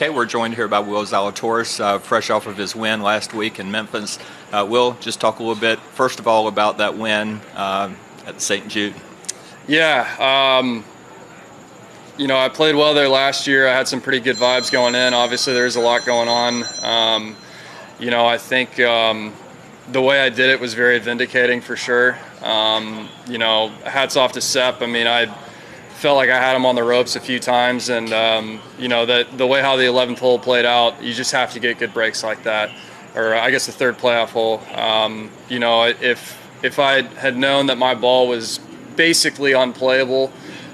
Okay, we're joined here by Will Zalatoris, fresh off of his win last week in Memphis. Will, just talk a little bit, first of all, about that win at St. Jude. Yeah, I played well there last year. I had some pretty good vibes going in. Obviously, there's a lot going on. I think the way I did it was very vindicating for sure. Hats off to Sepp. I mean, I felt like I had him on the ropes a few times, and that the way how the 11th hole played out, you just have to get good breaks like that, or I guess the third playoff hole. If I had known that my ball was basically unplayable,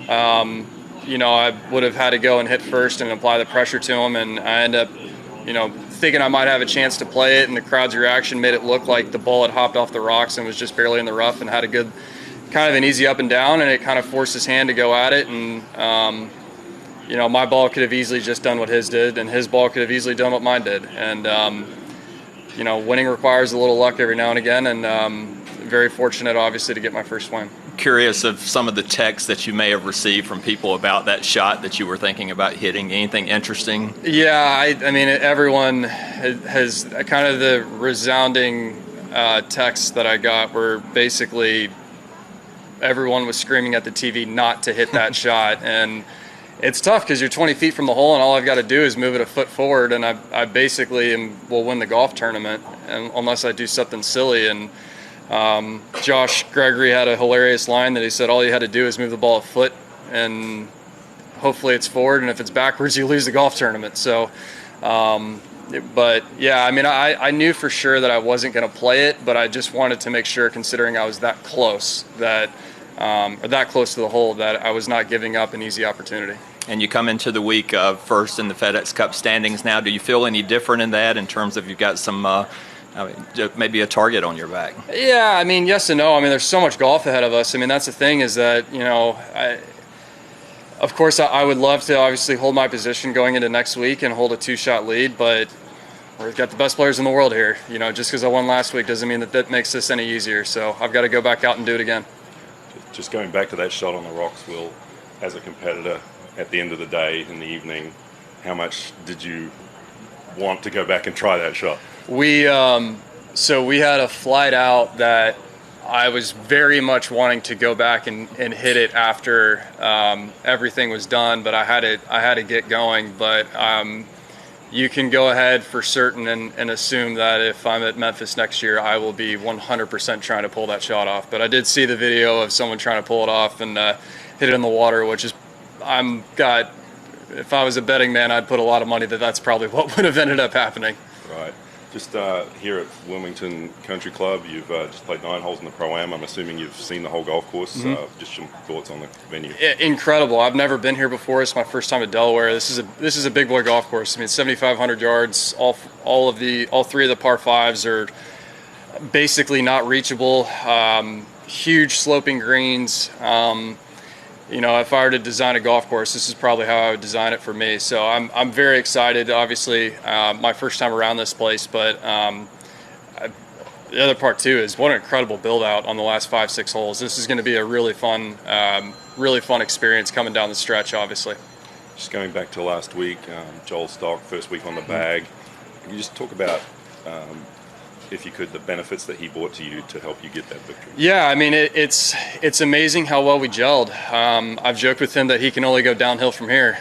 I would have had to go and hit first and apply the pressure to him, and I ended up, thinking I might have a chance to play it, and the crowd's reaction made it look like the ball had hopped off the rocks and was just barely in the rough and had a good, kind of an easy up and down, and it kind of forced his hand to go at it, and my ball could have easily just done what his did, and his ball could have easily done what mine did, and winning requires a little luck every now and again, and very fortunate obviously to get my first win. Curious of some of the texts that you may have received from people about that shot that you were thinking about hitting. Anything interesting? Yeah, I mean everyone has kind of the resounding texts that I got were basically everyone was screaming at the TV not to hit that shot, and it's tough because you're 20 feet from the hole and all I've got to do is move it a foot forward, and I basically will win the golf tournament, and unless I do something silly. And Josh Gregory had a hilarious line that he said all you had to do is move the ball a foot and hopefully it's forward, and if it's backwards you lose the golf tournament. So but yeah, I mean I knew for sure that I wasn't going to play it, but I just wanted to make sure, considering I was that close, that or that close to the hole, that I was not giving up an easy opportunity. And you come into the week first in the FedEx Cup standings now. Do you feel any different in that, in terms of you've got some maybe a target on your back? Yeah, I mean, yes and no. I mean, there's so much golf ahead of us. I mean, that's the thing, is that, of course, I would love to obviously hold my position going into next week and hold a 2-shot lead, but we've got the best players in the world here. Just because I won last week doesn't mean that makes this any easier. So I've got to go back out and do it again. Just going back to that shot on the rocks, Will, as a competitor, at the end of the day, in the evening, how much did you want to go back and try that shot? We had a flight out that I was very much wanting to go back and hit it after everything was done, but I had to get going. But you can go ahead for certain and assume that if I'm at Memphis next year, I will be 100% trying to pull that shot off. But I did see the video of someone trying to pull it off and hit it in the water, which is, if I was a betting man, I'd put a lot of money that that's probably what would have ended up happening. Right. Just here at Wilmington Country Club, you've just played 9 holes in the Pro-Am. I'm assuming you've seen the whole golf course. Mm-hmm. Just some thoughts on the venue. Incredible. I've never been here before. It's my first time at Delaware. This is a big boy golf course. I mean, 7,500 yards. All 3 of the par 5s are basically not reachable. Huge sloping greens. If I were to design a golf course, this is probably how I would design it for me. So I'm very excited. Obviously, my first time around this place, but the other part too is what an incredible build out on the last 5-6 holes. This is going to be a really fun experience coming down the stretch. Obviously, just going back to last week, Joel Stock, first week on the bag. Can you just talk about, if you could, the benefits that he brought to you to help you get that victory? Yeah, I mean, it's amazing how well we gelled. I've joked with him that he can only go downhill from here.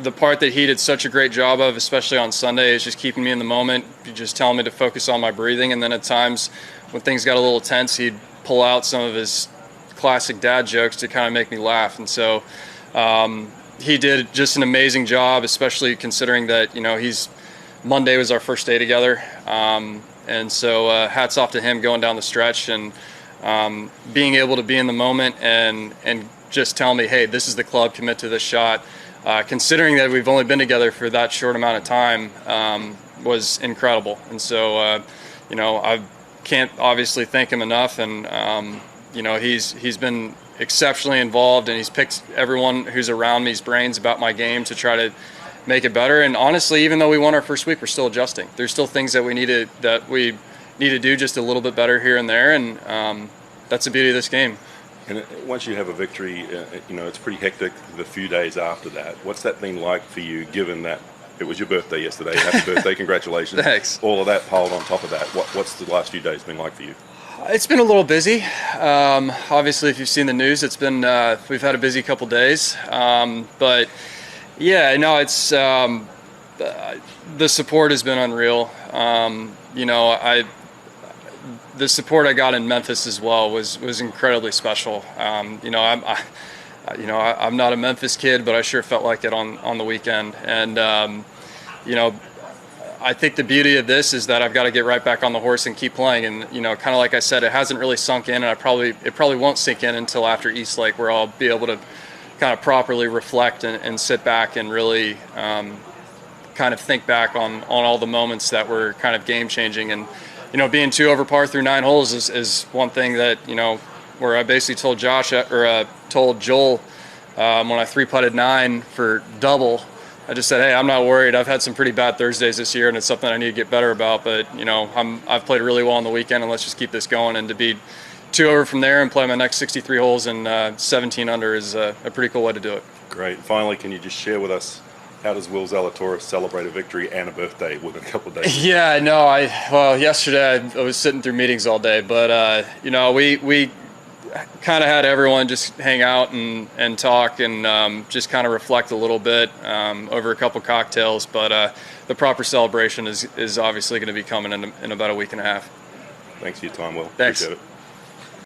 The part that he did such a great job of, especially on Sunday, is just keeping me in the moment, just telling me to focus on my breathing. And then at times when things got a little tense, he'd pull out some of his classic dad jokes to kind of make me laugh. And so he did just an amazing job, especially considering that, Monday was our first day together, and so hats off to him going down the stretch and being able to be in the moment and just tell me, hey, this is the club, commit to this shot. Considering that we've only been together for that short amount of time, was incredible. And so, I can't obviously thank him enough. And he's been exceptionally involved, and he's picked everyone who's around me's brains about my game to try to make it better. And honestly, even though we won our first week, we're still adjusting. There's still things that we need to do just a little bit better here and there, and that's the beauty of this game. And once you have a victory, it's pretty hectic the few days after that. What's that been like for you, given that it was your birthday yesterday? Happy birthday, congratulations. Thanks. All of that piled on top of that. What's the last few days been like for you? It's been a little busy. Obviously, if you've seen the news, it's been we've had a busy couple days. But yeah, no, it's the support has been unreal. The support I got in Memphis as well was incredibly special. I'm not a Memphis kid, but I sure felt like it on the weekend. And I think the beauty of this is that I've got to get right back on the horse and keep playing. And kind of like I said, it hasn't really sunk in, and it probably won't sink in until after East Lake, where I'll be able to kind of properly reflect and sit back and really kind of think back on all the moments that were kind of game changing. And being 2 over par through 9 holes is one thing that where I basically told told Joel when I 3-putted 9 for double. I just said, hey, I'm not worried. I've had some pretty bad Thursdays this year, and it's something I need to get better about. But I've played really well on the weekend, and let's just keep this going. And to be 2 over from there and play my next 63 holes and 17 under is a pretty cool way to do it. Great. Finally, can you just share with us, how does Will Zalatoris celebrate a victory and a birthday within a couple of days? Yeah, no, yesterday I was sitting through meetings all day, but we kind of had everyone just hang out and talk and just kind of reflect a little bit over a couple cocktails. But the proper celebration is obviously going to be coming in about a week and a half. Thanks for your time, Will. Thanks. Appreciate it.